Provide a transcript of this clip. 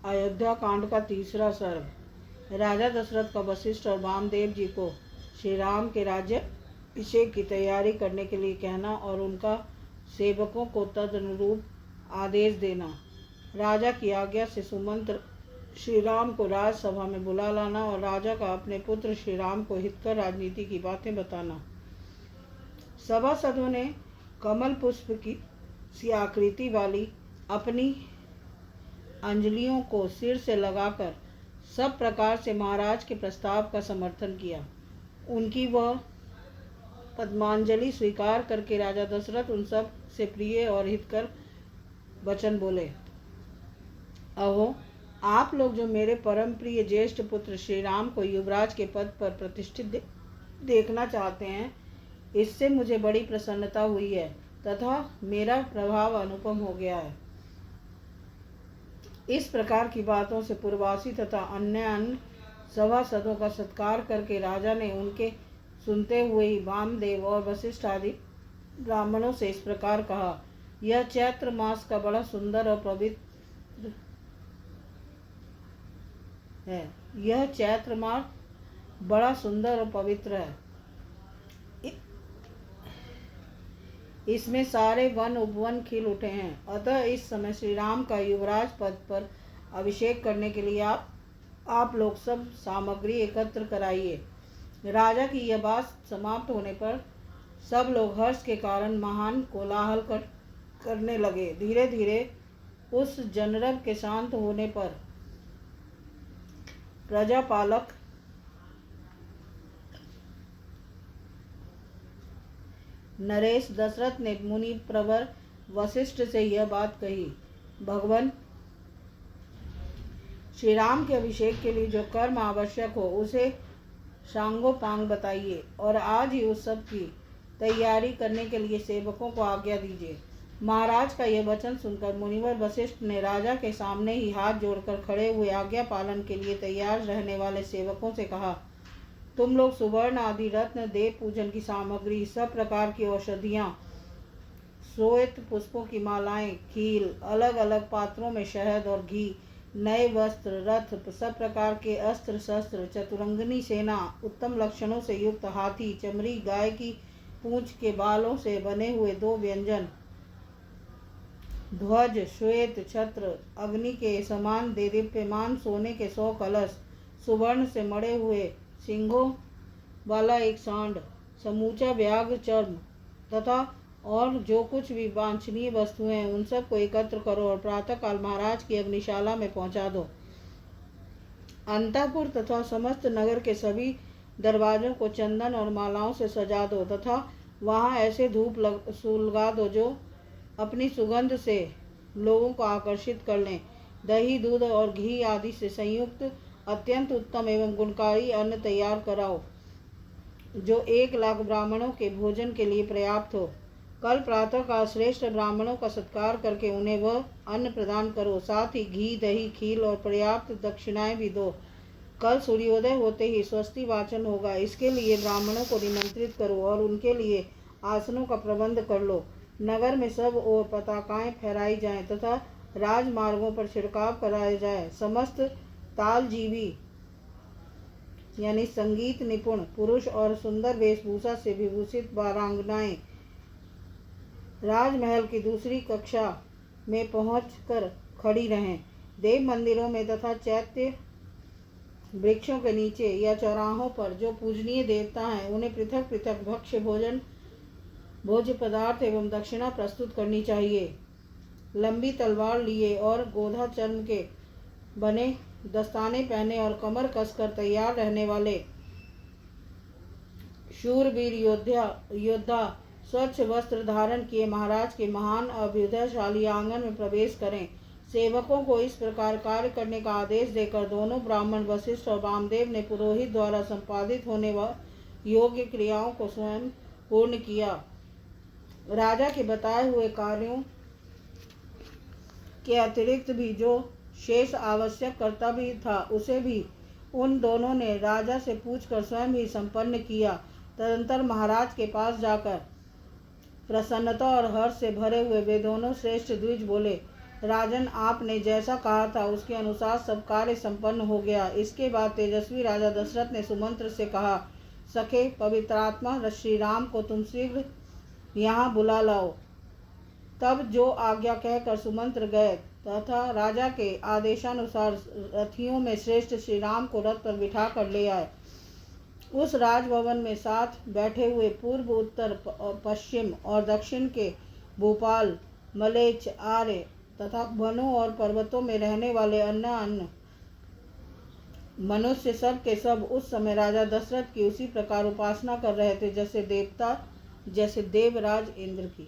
अयोध्या कांड का तीसरा सर्ग। राजा दशरथ का वशिष्ठ और वामदेव जी को श्री राम के राज्य अभिषेक की तैयारी करने के लिए कहना और उनका सेवकों को तदनुरूप आदेश देना। राजा की आज्ञा से सुमंत्र श्री राम को राजसभा में बुला लाना और राजा का अपने पुत्र श्री राम को हितकर राजनीति की बातें बताना। सभासदों ने कमल पुष्प की सी आकृति वाली अपनी अंजलियों को सिर से लगाकर सब प्रकार से महाराज के प्रस्ताव का समर्थन किया। उनकी वह पद्मांजलि स्वीकार करके राजा दशरथ उन सब से प्रिय और हितकर वचन बोले। अहो, आप लोग जो मेरे परम प्रिय ज्येष्ठ पुत्र श्री राम को युवराज के पद पर प्रतिष्ठित देखना चाहते हैं, इससे मुझे बड़ी प्रसन्नता हुई है तथा मेरा प्रभाव अनुपम हो गया है। इस प्रकार की बातों से पूर्ववासी तथा अन्य सभासदों का सत्कार करके राजा ने उनके सुनते हुए ही वामदेव और वशिष्ठ आदि ब्राह्मणों से इस प्रकार कहा। यह चैत्र मास का बड़ा सुंदर और पवित्र है। यह चैत्र मास बड़ा सुंदर और पवित्र है। इसमें सारे वन उपवन खिल उठे हैं। अतः इस समय श्री राम का युवराज पद पर अभिषेक करने के लिए आप लोग सब सामग्री एकत्र कराइए। राजा की यह बात समाप्त होने पर सब लोग हर्ष के कारण महान कोलाहल करने लगे। धीरे धीरे उस जनरब के शांत होने पर प्रजापालक नरेश दशरथ ने मुनि प्रवर वशिष्ठ से यह बात कही। भगवान श्री राम के अभिषेक के लिए जो कर्म आवश्यक हो उसे सांगोपांग बताइए और आज ही उस सब की तैयारी करने के लिए सेवकों को आज्ञा दीजिए। महाराज का यह वचन सुनकर मुनिवर वशिष्ठ ने राजा के सामने ही हाथ जोड़कर खड़े हुए आज्ञा पालन के लिए तैयार रहने वाले सेवकों से कहा, तुम लोग सुवर्ण आदि रत्न, देव पूजन की सामग्री, सब प्रकार की औषधियाँ, श्वेत पुष्पों की मालाएं, खील, अलग अलग पात्रों में शहद और घी, नए वस्त्र, रथ, सब प्रकार के अस्त्र शस्त्र, चतुरंगनी सेना, उत्तम लक्षणों से युक्त हाथी, चमड़ी, गाय की पूंछ के बालों से बने हुए 2 व्यंजन, ध्वज, श्वेत छत्र, अग्नि के समान देदीप्यमान सोने के 100 कलश, सुवर्ण से मढ़े हुए सिंहों वाला एक सांड, समूचा व्याघ्र चर्म तथा और जो कुछ भी वांछनीय वस्तुएं हैं उन सब को एकत्र करो और प्रातःकाल महाराज की अग्निशाला में पहुंचा दो। अंतःपुर तथा समस्त नगर के सभी दरवाजों को चंदन और मालाओं से सजा दो तथा वहां ऐसे धूप सुलगा दो जो अपनी सुगंध से लोगों को आकर्षित कर लें। दही, दूध और घी आदि से संयुक्त अत्यंत उत्तम एवं गुणकारी अन्न तैयार कराओ जो 1 लाख ब्राह्मणों के भोजन के लिए पर्याप्त हो। कल प्रातः का श्रेष्ठ ब्राह्मणों का सत्कार करके उन्हें वह अन्न प्रदान करो। साथ ही घी, दही, खील और पर्याप्त दक्षिणाएं भी दो। कल सूर्योदय होते ही स्वस्ति वाचन होगा, इसके लिए ब्राह्मणों को निमंत्रित करो और उनके लिए आसनों का प्रबंध कर लो। नगर में सब ओर पताकाएं फहराई जाएं तथा राजमार्गों पर छिड़काव कराया जाए। समस्त तालजीवी यानी संगीत निपुण पुरुष और सुंदर वेशभूषा से विभूषित वारांगनाएं राजमहल की दूसरी कक्षा में पहुंचकर खड़ी रहें। देव मंदिरों में तथा चैत्य वृक्षों के नीचे या चौराहों पर जो पूजनीय देवता हैं उन्हें पृथक पृथक भोज्य पदार्थ एवं दक्षिणा प्रस्तुत करनी चाहिए। लंबी तलवार लिए और गोधा चर्म के बने दस्ताने पहने और कमर कसकर तैयार रहने वाले शूरवीर योद्धा स्वच्छ वस्त्र धारण किए महाराज के महान अभ्युदयशाली आंगन में प्रवेश करें। सेवकों को इस प्रकार कार्य करने का आदेश देकर दोनों ब्राह्मण वशिष्ठ और वामदेव ने पुरोहित द्वारा संपादित होने वाली योग्य क्रियाओं को स्वयं पूर्ण किया। राजा के बताए हुए कार्यों के अतिरिक्त भी जो शेष आवश्यक कर्तव्य था उसे भी उन दोनों ने राजा से पूछकर स्वयं ही संपन्न किया। तदंतर महाराज के पास जाकर प्रसन्नता और हर्ष से भरे हुए वे दोनों श्रेष्ठ द्विज बोले, राजन, आपने जैसा कहा था उसके अनुसार सब कार्य संपन्न हो गया। इसके बाद तेजस्वी राजा दशरथ ने सुमंत्र से कहा, सखे, पवित्रात्मा श्री राम को तुम शीघ्र यहाँ बुला लाओ। तब जो आज्ञा कहकर सुमंत्र गए तथा राजा के आदेशानुसार रथियों में श्रेष्ठ श्री राम को रथ पर बिठा कर ले आए। उस राजभवन में साथ बैठे हुए पूर्व, उत्तर, पश्चिम और दक्षिण के भूपाल, मलेच्छ, आर्य तथा वनों और पर्वतों में रहने वाले अन्य मनुष्य सब के सब उस समय राजा दशरथ की उसी प्रकार उपासना कर रहे थे जैसे देवराज इंद्र की।